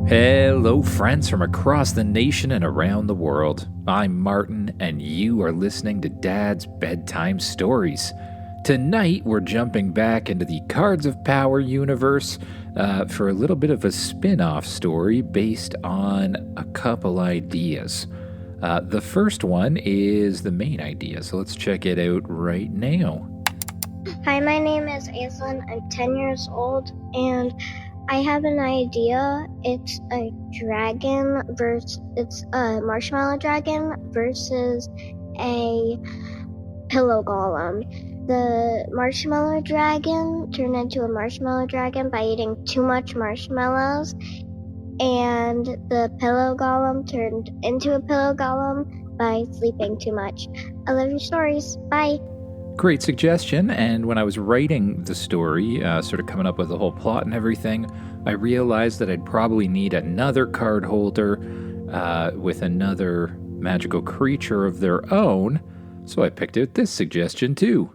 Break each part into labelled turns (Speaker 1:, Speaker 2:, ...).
Speaker 1: Hello, friends from across the nation and around the world. I'm Martin, and you are listening to Dad's Bedtime Stories. Tonight, we're jumping back into the Cards of Power universe for a little bit of a spin-off story based on a couple ideas. The first one is the main idea, so let's check it out right now.
Speaker 2: Hi, my name is Azelyn. I'm 10 years old, and I have an idea. It's a marshmallow dragon versus a pillow golem. The marshmallow dragon turned into a marshmallow dragon by eating too much marshmallows, and the pillow golem turned into a pillow golem by sleeping too much. I love your stories. Bye.
Speaker 1: Great suggestion, and when I was writing the story, sort of coming up with the whole plot and everything, I realized that I'd probably need another card holder with another magical creature of their own, so I picked out this suggestion too.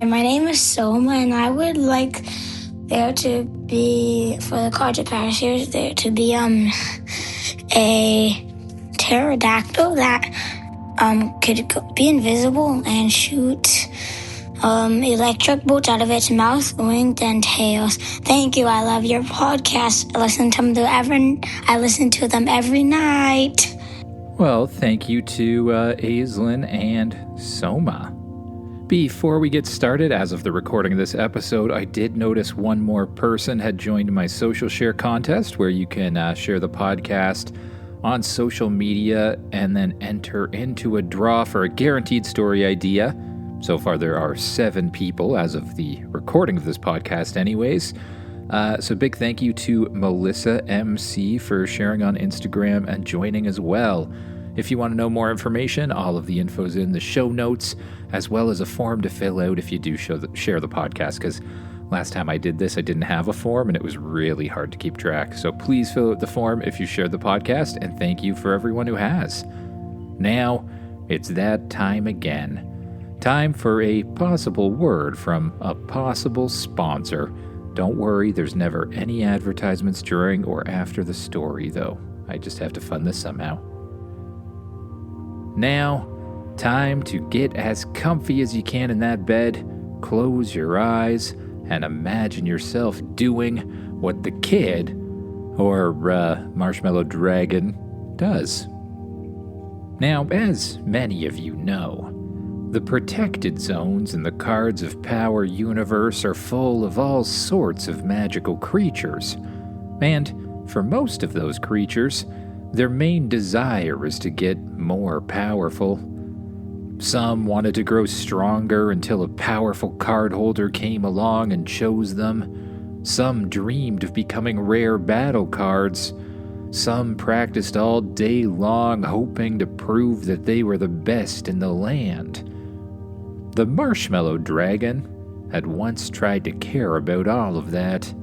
Speaker 3: My name is Soma, and I would like there to be, for the Cards of Power series, there to be a pterodactyl that could be invisible and shoot electric bolts out of its mouth, wings, and tails. Thank you. I love your podcast. I listen to them every night.
Speaker 1: Well, thank you to Azelyn and Soma. Before we get started, as of the recording of this episode, I did notice one more person had joined my social share contest, where you can share the podcast on social media and then enter into a draw for a guaranteed story idea. So far there are 7 people as of the recording of this podcast anyways. So big thank you to Melissa MC for sharing on Instagram and joining as well. If you want to know more information, all of the info's in the show notes, as well as a form to fill out if you do share the podcast, because last time I did this, I didn't have a form, and it was really hard to keep track. So please fill out the form if you shared the podcast, and thank you for everyone who has. Now, it's that time again. Time for a possible word from a possible sponsor. Don't worry, there's never any advertisements during or after the story, though. I just have to fund this somehow. Now, time to get as comfy as you can in that bed, close your eyes, and imagine yourself doing what the kid, or Marshmallow Dragon, does. Now, as many of you know, the protected zones in the Cards of Power universe are full of all sorts of magical creatures. And for most of those creatures, their main desire is to get more powerful. Some wanted to grow stronger until a powerful card holder came along and chose them. Some dreamed of becoming rare battle cards. Some practiced all day long, hoping to prove that they were the best in the land. The Marshmallow Dragon had once tried to care about all of that.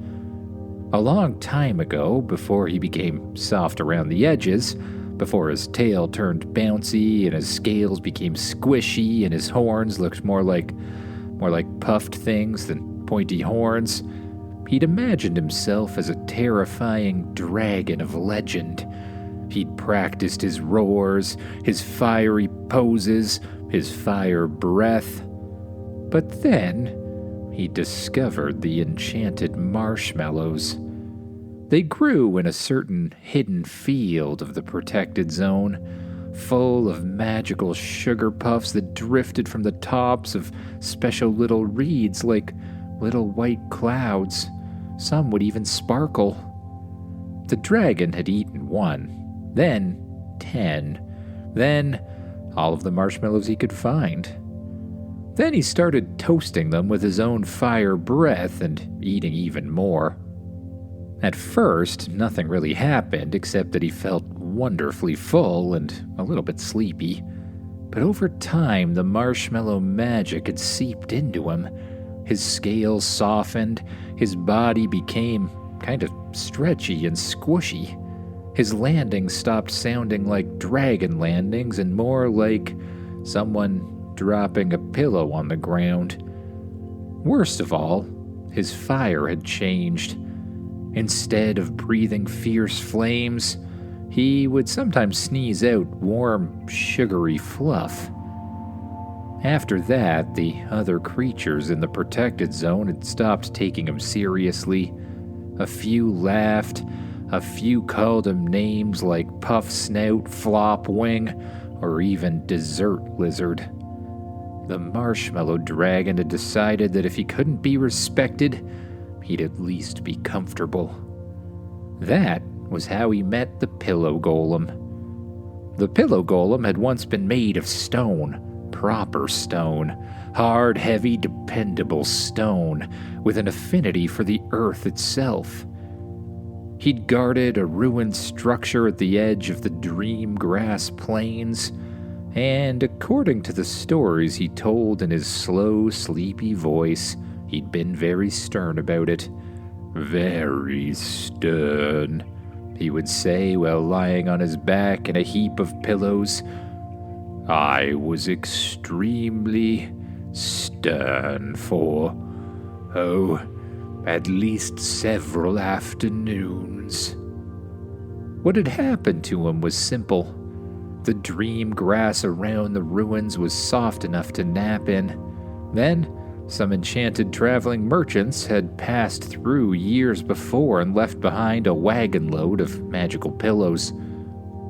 Speaker 1: A long time ago, before he became soft around the edges, before his tail turned bouncy and his scales became squishy and his horns looked more like puffed things than pointy horns, he'd imagined himself as a terrifying dragon of legend. He'd practiced his roars, his fiery poses, his fire breath. But then he discovered the enchanted marshmallows. They grew in a certain hidden field of the protected zone, full of magical sugar puffs that drifted from the tops of special little reeds like little white clouds. Some would even sparkle. The dragon had eaten 1, then 10, then all of the marshmallows he could find. Then he started toasting them with his own fire breath and eating even more. At first, nothing really happened except that he felt wonderfully full and a little bit sleepy. But over time, the marshmallow magic had seeped into him. His scales softened, his body became kind of stretchy and squishy. His landings stopped sounding like dragon landings and more like someone dropping a pillow on the ground. Worst of all, his fire had changed. Instead of breathing fierce flames, he would sometimes sneeze out warm, sugary fluff. After that, the other creatures in the protected zone had stopped taking him seriously. A few laughed, a few called him names like Puff Snout, Flop Wing, or even Dessert Lizard. The Marshmallow Dragon had decided that if he couldn't be respected, he'd at least be comfortable. That was how he met the Pillow Golem. The Pillow Golem had once been made of stone, proper stone, hard, heavy, dependable stone, with an affinity for the earth itself. He'd guarded a ruined structure at the edge of the Dream Grass Plains, and according to the stories he told in his slow, sleepy voice, he'd been very stern about it. Very stern, he would say while lying on his back in a heap of pillows. I was extremely stern for, at least several afternoons. What had happened to him was simple. The dream grass around the ruins was soft enough to nap in. Then, some enchanted traveling merchants had passed through years before and left behind a wagon load of magical pillows.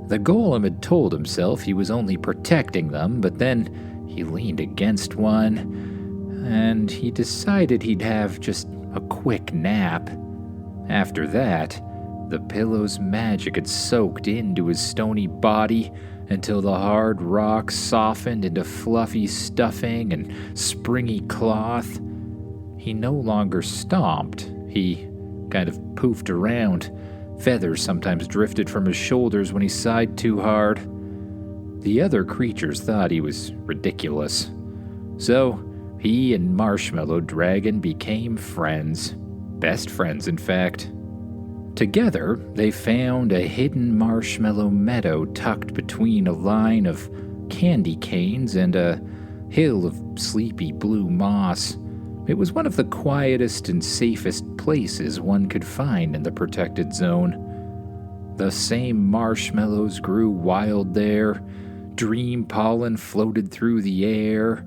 Speaker 1: The golem had told himself he was only protecting them, but then he leaned against one, and he decided he'd have just a quick nap. After that, the pillow's magic had soaked into his stony body until the hard rock softened into fluffy stuffing and springy cloth. He no longer stomped. He kind of poofed around. Feathers sometimes drifted from his shoulders when he sighed too hard. The other creatures thought he was ridiculous. So, he and Marshmallow Dragon became friends. Best friends, in fact. Together, they found a hidden marshmallow meadow tucked between a line of candy canes and a hill of sleepy blue moss. It was one of the quietest and safest places one could find in the protected zone. The same marshmallows grew wild there, dream pollen floated through the air,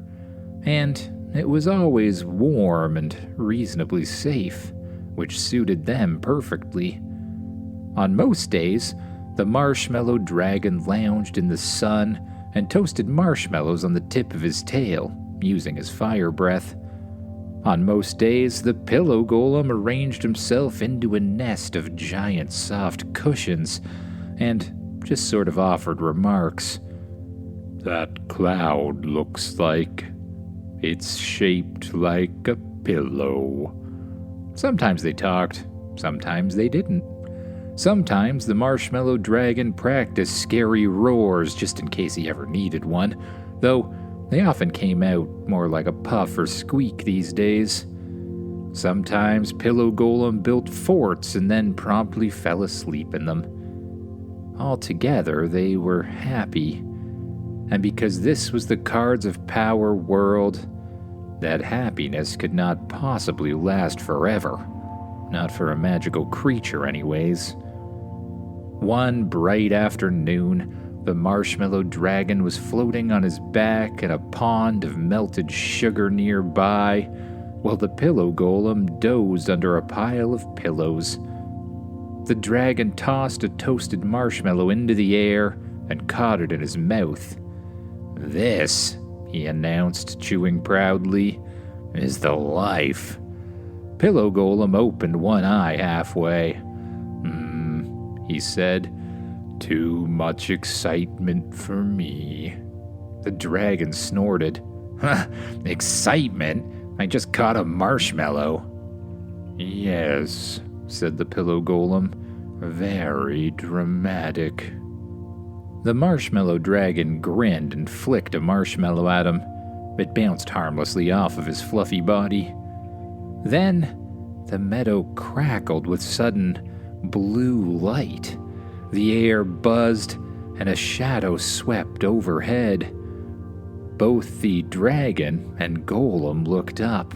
Speaker 1: and it was always warm and reasonably safe, which suited them perfectly. On most days, the Marshmallow Dragon lounged in the sun and toasted marshmallows on the tip of his tail, using his fire breath. On most days, the Pillow Golem arranged himself into a nest of giant soft cushions and just sort of offered remarks. That cloud looks like it's shaped like a pillow. Sometimes they talked, sometimes they didn't. Sometimes the Marshmallow Dragon practiced scary roars just in case he ever needed one, though they often came out more like a puff or squeak these days. Sometimes Pillow Golem built forts and then promptly fell asleep in them. Altogether, they were happy. And because this was the Cards of Power world, that happiness could not possibly last forever. Not for a magical creature, anyways. One bright afternoon, the Marshmallow Dragon was floating on his back in a pond of melted sugar nearby, while the Pillow Golem dozed under a pile of pillows. The dragon tossed a toasted marshmallow into the air and caught it in his mouth. This, he announced, chewing proudly, is the life. Pillow Golem opened one eye halfway. He said, too much excitement for me. The dragon snorted. Excitement? I just caught a marshmallow. Yes, said the Pillow Golem. Very dramatic. The Marshmallow Dragon grinned and flicked a marshmallow at him. It bounced harmlessly off of his fluffy body. Then, the meadow crackled with sudden blue light. The air buzzed, and a shadow swept overhead. Both the dragon and golem looked up.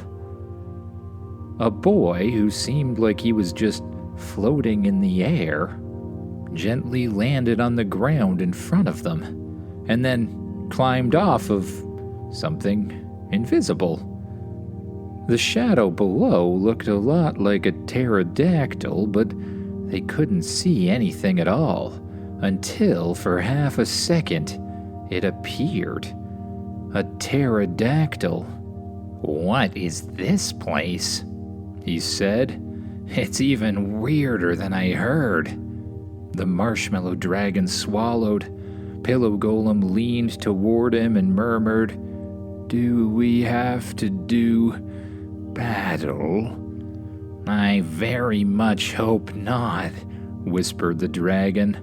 Speaker 1: A boy who seemed like he was just floating in the air, gently landed on the ground in front of them, and then climbed off of something invisible. The shadow below looked a lot like a pterodactyl, but they couldn't see anything at all, until for half a second it appeared. A pterodactyl. "What is this place?" he said. "It's even weirder than I heard." The marshmallow dragon swallowed. Pillow Golem leaned toward him and murmured, "Do we have to do battle?" "I very much hope not," whispered the dragon.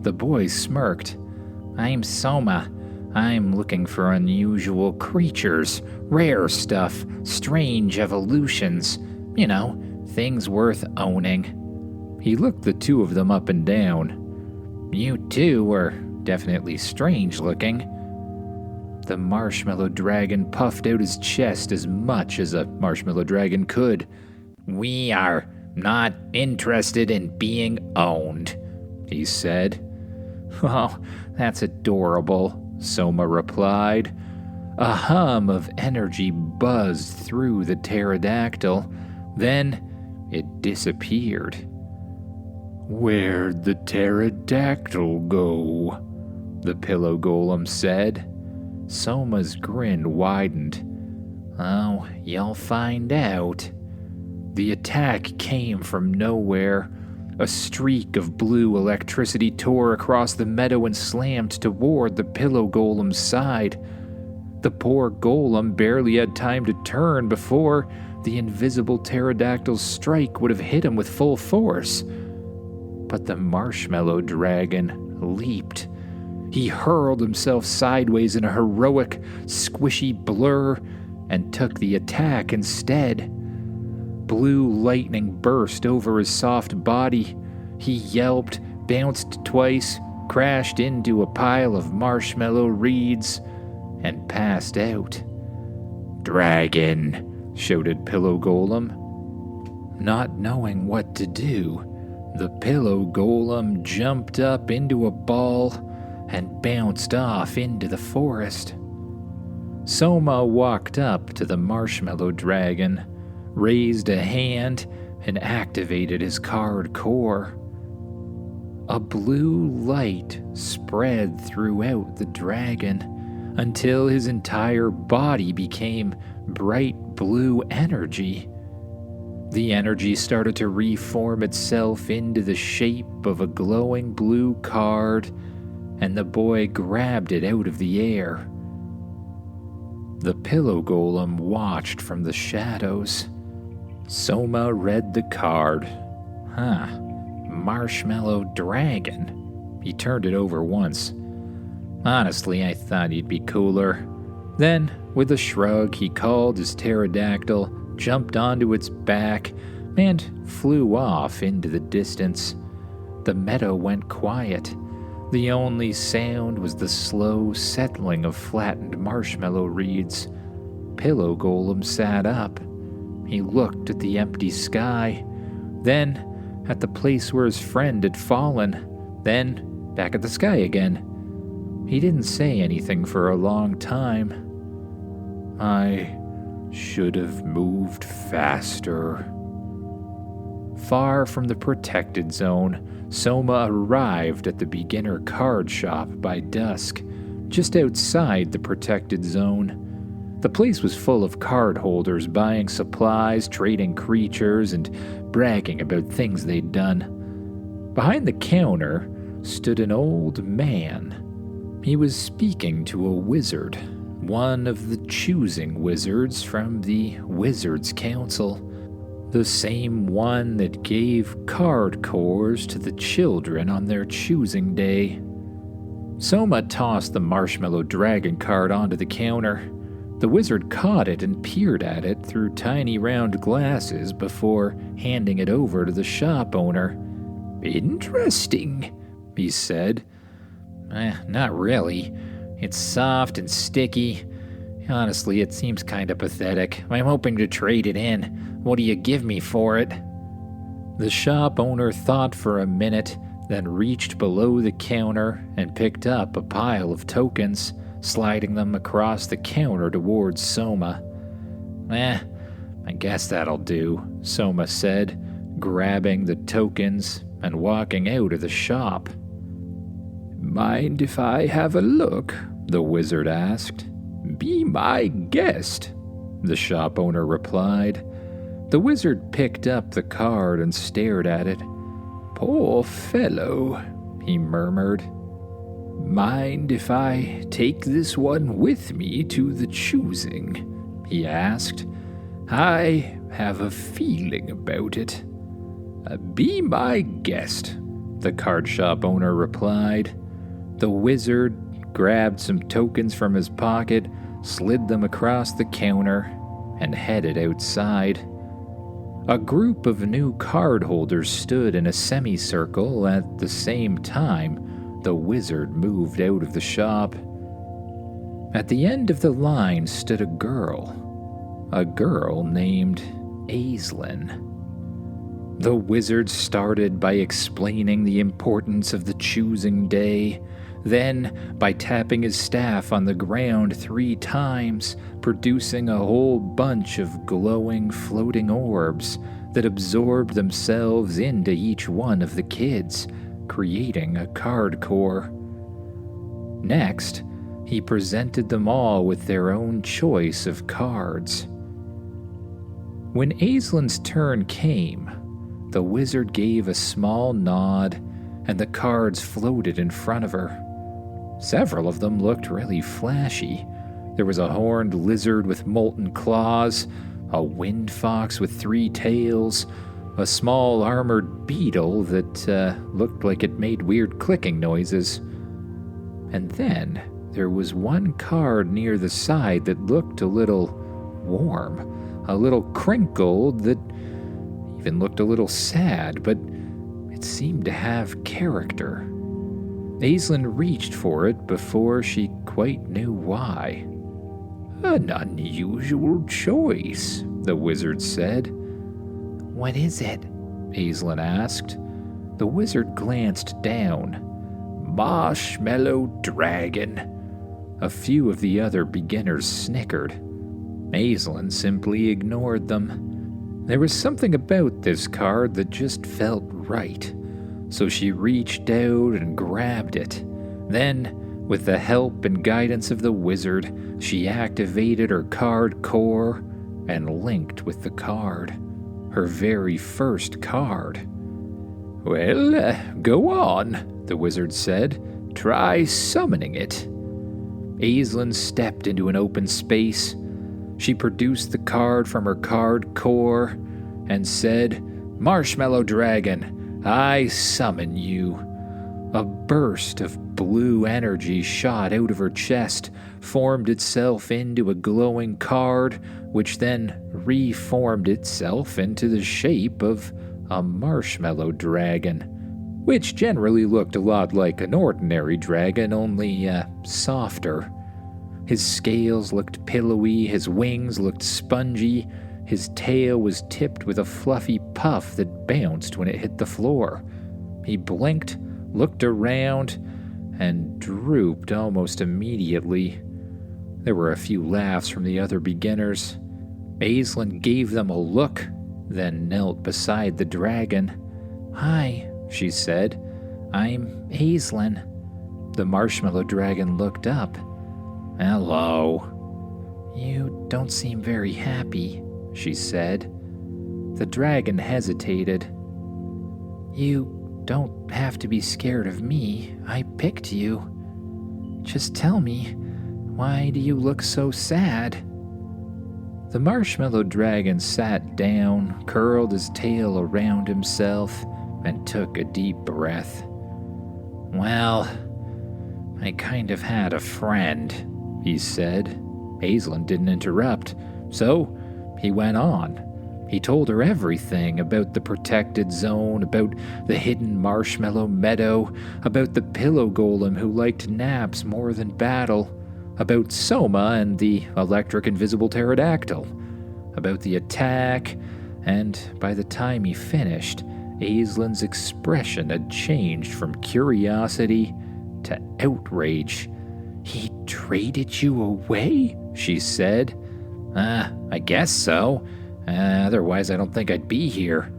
Speaker 1: The boy smirked. "I'm Soma. I'm looking for unusual creatures, rare stuff, strange evolutions. You know, things worth owning." He looked the two of them up and down. "You two were definitely strange looking." The marshmallow dragon puffed out his chest as much as a marshmallow dragon could. "We are not interested in being owned," he said. "Oh, that's adorable," Soma replied. A hum of energy buzzed through the pterodactyl. Then it disappeared. "Where'd the pterodactyl go?" the Pillow Golem said. Soma's grin widened. "Oh, you'll find out." The attack came from nowhere. A streak of blue electricity tore across the meadow and slammed toward the Pillow Golem's side. The poor golem barely had time to turn before the invisible pterodactyl's strike would have hit him with full force. But the marshmallow dragon leaped. He hurled himself sideways in a heroic, squishy blur and took the attack instead. Blue lightning burst over his soft body. He yelped, bounced twice, crashed into a pile of marshmallow reeds, and passed out. "Dragon!" shouted Pillow Golem. Not knowing what to do, the Pillow Golem jumped up into a ball and bounced off into the forest. Soma walked up to the marshmallow dragon, raised a hand, and activated his card core. A blue light spread throughout the dragon until his entire body became bright blue energy. The energy started to reform itself into the shape of a glowing blue card, and the boy grabbed it out of the air. The Pillow Golem watched from the shadows. Soma read the card. Marshmallow Dragon. He turned it over once. "Honestly, I thought you'd be cooler." Then, with a shrug, he called his pterodactyl, jumped onto its back, and flew off into the distance. The meadow went quiet. The only sound was the slow settling of flattened marshmallow reeds. Pillow Golem sat up. He looked at the empty sky, then at the place where his friend had fallen, then back at the sky again. He didn't say anything for a long time. "I should have moved faster." Far from the protected zone, Soma arrived at the beginner card shop by dusk, just outside the protected zone. The place was full of card holders buying supplies, trading creatures, and bragging about things they'd done. Behind the counter stood an old man. He was speaking to a wizard, one of the choosing wizards from the Wizards' Council, the same one that gave card cores to the children on their choosing day. Soma tossed the marshmallow dragon card onto the counter. The wizard caught it and peered at it through tiny round glasses before handing it over to the shop owner. "Interesting," he said. Not really. It's soft and sticky. Honestly, it seems kinda pathetic. I'm hoping to trade it in. What do you give me for it?" The shop owner thought for a minute, then reached below the counter and picked up a pile of tokens, sliding them across the counter towards Soma. I guess that'll do, Soma said, grabbing the tokens and walking out of the shop. Mind if I have a look? The wizard asked. Be my guest, the shop owner replied. The wizard picked up the card and stared at it. Poor fellow, he murmured. Mind if I take this one with me to the choosing? He asked. I have a feeling about it. Be my guest, the card shop owner replied. The wizard grabbed some tokens from his pocket, slid them across the counter, and headed outside. A group of new cardholders stood in a semicircle at the same time the wizard moved out of the shop. At the end of the line stood a girl named Azelyn. The wizard started by explaining the importance of the choosing day, then by tapping his staff on the ground 3 times, producing a whole bunch of glowing, floating orbs that absorbed themselves into each one of the kids, creating a card core. Next, he presented them all with their own choice of cards. When Azelyn's turn came, the wizard gave a small nod, and the cards floated in front of her. Several of them looked really flashy. There was a horned lizard with molten claws, a wind fox with 3 tails, a small armored beetle that looked like it made weird clicking noises. And then there was one card near the side that looked a little warm, a little crinkled, that even looked a little sad, but it seemed to have character. Azelyn reached for it before she quite knew why. An unusual choice, the wizard said. What is it? Azelyn asked. The wizard glanced down. Marshmallow dragon. A few of the other beginners snickered. Azelyn simply ignored them. There was something about this card that just felt right, so she reached out and grabbed it. Then, with the help and guidance of the wizard, she activated her card core and linked with the card. Her very first card. Well, go on, the wizard said. Try summoning it. Azelyn stepped into an open space. She produced the card from her card core and said, Marshmallow dragon, I summon you. A burst of blue energy shot out of her chest, formed itself into a glowing card, which then reformed itself into the shape of a marshmallow dragon, which generally looked a lot like an ordinary dragon, only softer. His scales looked pillowy, his wings looked spongy, his tail was tipped with a fluffy puff that bounced when it hit the floor. He blinked, looked around, and drooped almost immediately. There were a few laughs from the other beginners. Azelyn gave them a look, then knelt beside the dragon. Hi, she said. I'm Azelyn. The marshmallow dragon looked up. Hello. You don't seem very happy, she said. The dragon hesitated. You don't have to be scared of me. I picked you. Just tell me, why do you look so sad? The marshmallow dragon sat down, curled his tail around himself, and took a deep breath. Well, I kind of had a friend, he said. Azelyn didn't interrupt, so he went on. He told her everything about the protected zone, about the hidden marshmallow meadow, about the pillow golem who liked naps more than battle, about Soma and the electric invisible pterodactyl, about the attack, and by the time he finished, Azelyn's expression had changed from curiosity to outrage. "He traded you away?" she said. I guess so. Otherwise, I don't think I'd be here."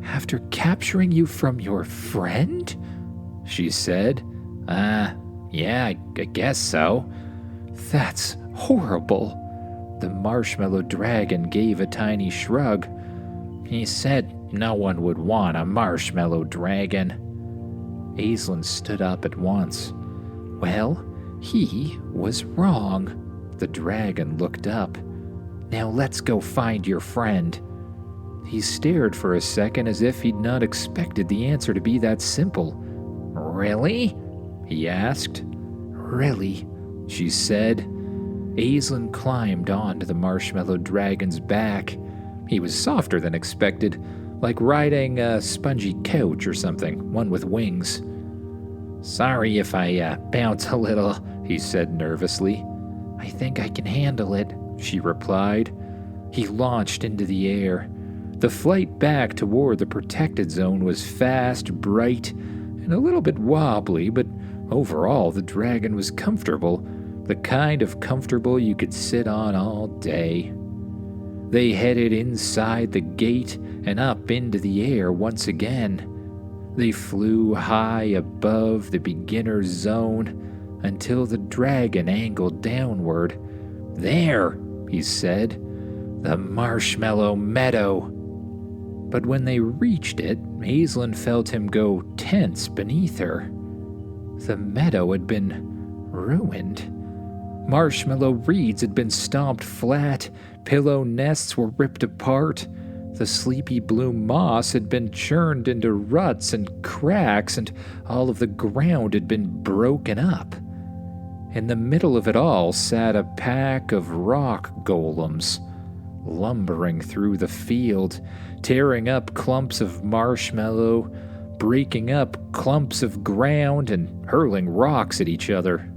Speaker 1: "After capturing you from your friend?" she said. Yeah, I guess so." "That's horrible." The marshmallow dragon gave a tiny shrug. "He said no one would want a marshmallow dragon." Azelyn stood up at once. "Well, he was wrong." The dragon looked up. "Now let's go find your friend." He stared for a second as if he'd not expected the answer to be that simple. "Really?" he asked. "Really," she said. Azelyn climbed onto the marshmallow dragon's back. He was softer than expected, like riding a spongy couch or something, one with wings. "Sorry if I bounce a little," he said nervously. "I think I can handle it," she replied. He launched into the air. The flight back toward the protected zone was fast, bright, and a little bit wobbly, but overall the dragon was comfortable, the kind of comfortable you could sit on all day. They headed inside the gate and up into the air once again. They flew high above the beginner's zone until the dragon angled downward. "There," he said, "the Marshmallow Meadow." But when they reached it, Azelyn felt him go tense beneath her. The meadow had been ruined. Marshmallow reeds had been stomped flat, pillow nests were ripped apart, the sleepy blue moss had been churned into ruts and cracks, and all of the ground had been broken up. In the middle of it all sat a pack of rock golems, lumbering through the field, tearing up clumps of marshmallow, breaking up clumps of ground, and hurling rocks at each other.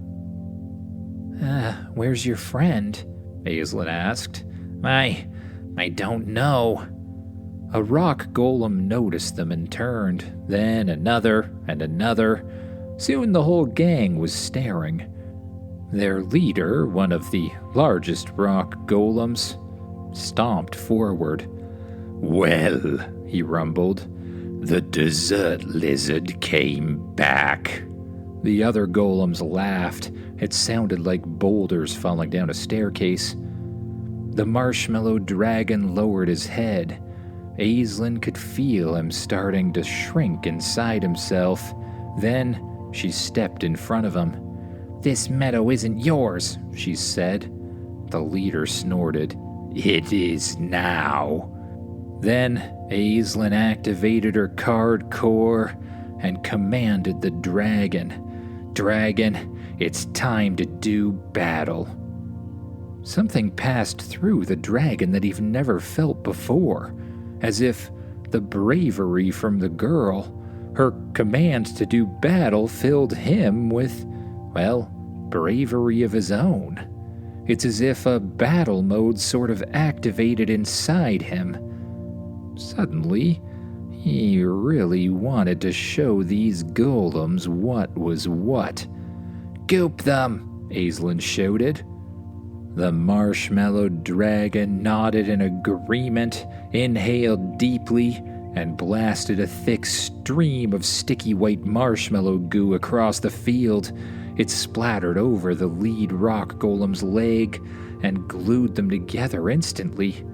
Speaker 1: "Where's your friend?" Azelyn asked. I don't know." A rock golem noticed them and turned, then another and another. Soon the whole gang was staring. Their leader, one of the largest rock golems, stomped forward. "Well," he rumbled, "the desert lizard came back." The other golems laughed. It sounded like boulders falling down a staircase. The marshmallow dragon lowered his head. Azelyn could feel him starting to shrink inside himself. Then she stepped in front of him. "This meadow isn't yours," she said. The leader snorted. "It is now." Then Azelyn activated her card core and commanded the dragon. "Dragon, it's time to do battle." Something passed through the dragon that he'd never felt before, as if the bravery from the girl, her command to do battle, filled him with, well, bravery of his own. It's as if a battle mode sort of activated inside him. Suddenly, he really wanted to show these golems what was what. "Goop them!" Azelyn shouted. The marshmallow dragon nodded in agreement, inhaled deeply, and blasted a thick stream of sticky white marshmallow goo across the field. It splattered over the lead rock golem's leg and glued them together instantly.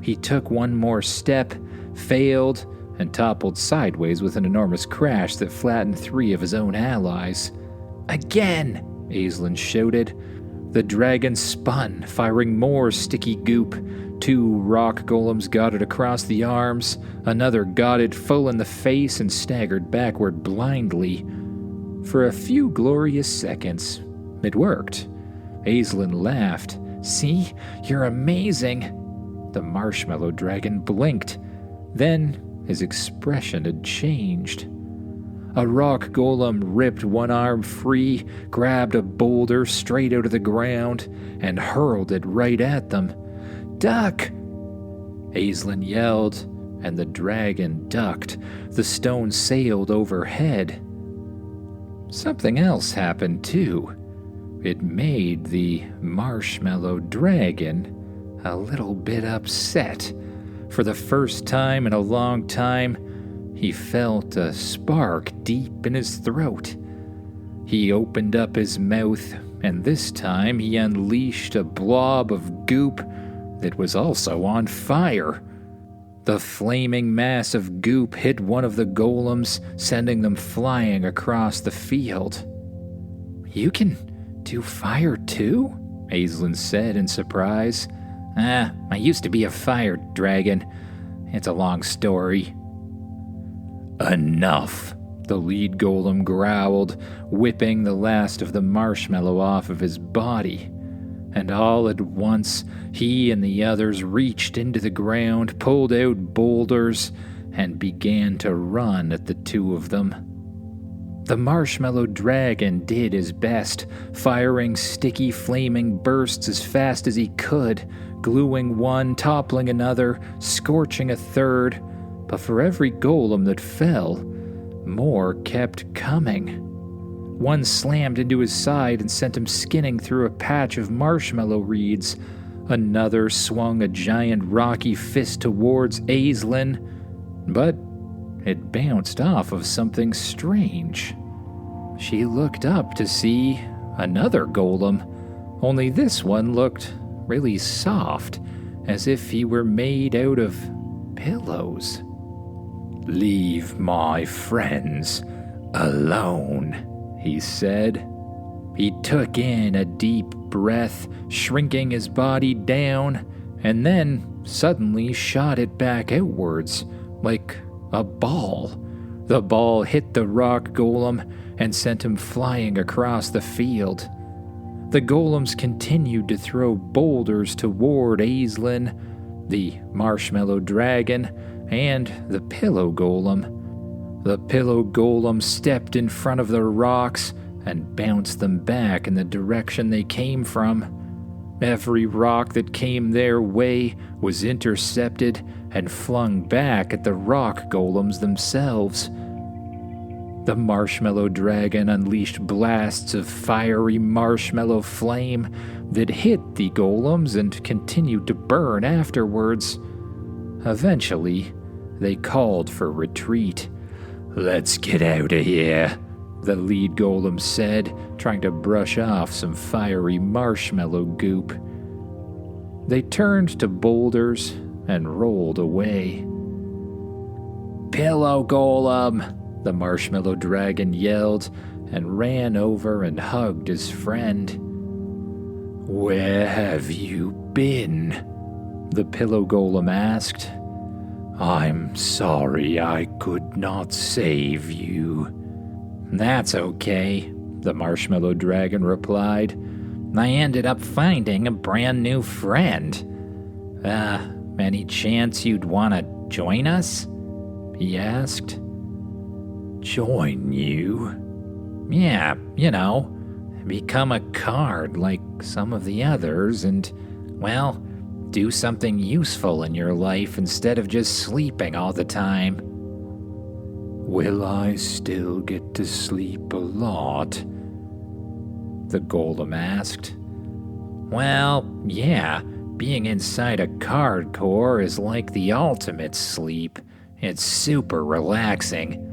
Speaker 1: He took one more step, failed, and toppled sideways with an enormous crash that flattened 3 of his own allies. "Again!" Azelyn shouted. The dragon spun, firing more sticky goop. 2 rock golems got it across the arms, another got it full in the face and staggered backward blindly. For a few glorious seconds, it worked. Azelyn laughed. "See? You're amazing!" The marshmallow dragon blinked. Then his expression had changed. A rock golem ripped one arm free, grabbed a boulder straight out of the ground, and hurled it right at them. "Duck!" Azelyn yelled, and the dragon ducked. The stone sailed overhead. Something else happened too. It made the marshmallow dragon a little bit upset. For the first time in a long time, he felt a spark deep in his throat. He opened up his mouth, and this time he unleashed a blob of goop that was also on fire. The flaming mass of goop hit one of the golems, sending them flying across the field. "You can do fire too?" Azelyn said in surprise. I used to be a fire dragon. It's a long story." "Enough," the lead golem growled, whipping the last of the marshmallow off of his body. And all at once, he and the others reached into the ground, pulled out boulders, and began to run at the two of them. The marshmallow dragon did his best, firing sticky flaming bursts as fast as he could, gluing one, toppling another, scorching a third. But for every golem that fell, more kept coming. One slammed into his side and sent him skinning through a patch of marshmallow reeds. Another swung a giant rocky fist towards Azelyn, but it bounced off of something strange. She looked up to see another golem, only this one looked really soft, as if he were made out of pillows. "Leave my friends alone," he said. He took in a deep breath, shrinking his body down, and then suddenly shot it back outwards, like a ball. The ball hit the rock golem and sent him flying across the field. The golems continued to throw boulders toward Azelyn, the marshmallow dragon, and the pillow golem. The pillow golem stepped in front of the rocks and bounced them back in the direction they came from. Every rock that came their way was intercepted and flung back at the rock golems themselves. The marshmallow dragon unleashed blasts of fiery marshmallow flame that hit the golems and continued to burn afterwards. Eventually, they called for retreat. "Let's get out of here," the lead golem said, trying to brush off some fiery marshmallow goop. They turned to boulders and rolled away. "Pillow golem!" the marshmallow dragon yelled and ran over and hugged his friend. "Where have you been?" the pillow golem asked. "I'm sorry I could not save you." "That's okay," the marshmallow dragon replied. "I ended up finding a brand new friend. Any chance you'd want to join us?" he asked. "Join you?" "Yeah, become a card like some of the others and, well, do something useful in your life instead of just sleeping all the time." "Will I still get to sleep a lot?" the golem asked. "Well, yeah, being inside a card core is like the ultimate sleep. It's super relaxing."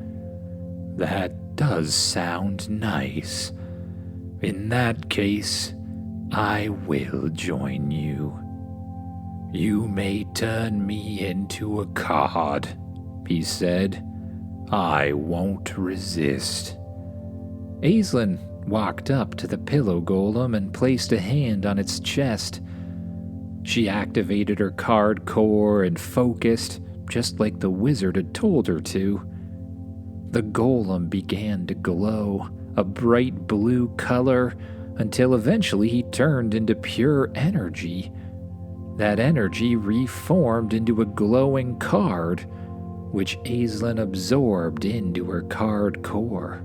Speaker 1: "That does sound nice. In that case, I will join you. You may turn me into a card," he said. "I won't resist." Azelyn walked up to the pillow golem and placed a hand on its chest. She activated her card core and focused, just like the wizard had told her to. The golem began to glow, a bright blue color, until eventually he turned into pure energy. That energy reformed into a glowing card, which Azelyn absorbed into her card core.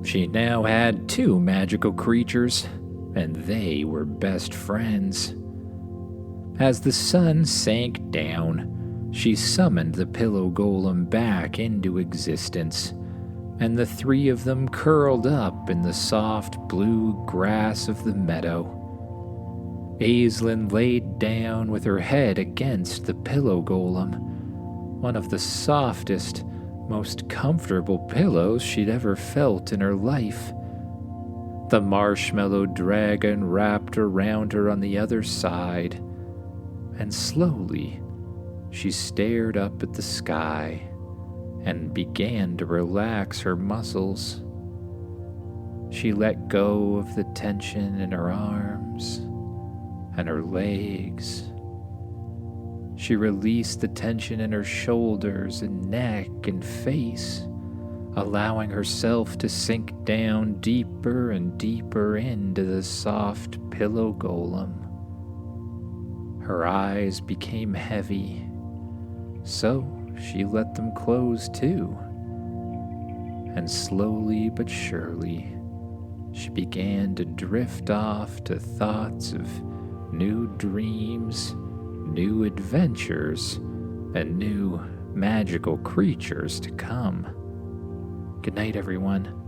Speaker 1: She now had 2 magical creatures, and they were best friends. As the sun sank down, She summoned the pillow golem back into existence, and the three of them curled up in the soft blue grass of the meadow. Azelyn laid down with her head against the pillow golem, one of the softest, most comfortable pillows she'd ever felt in her life. The marshmallow dragon wrapped around her on the other side, and slowly she stared up at the sky and began to relax her muscles. She let go of the tension in her arms and her legs. She released the tension in her shoulders and neck and face, allowing herself to sink down deeper and deeper into the soft pillow golem. Her eyes became heavy, so she let them close too. And slowly but surely, she began to drift off to thoughts of new dreams, new adventures, and new magical creatures to come. Good night, everyone.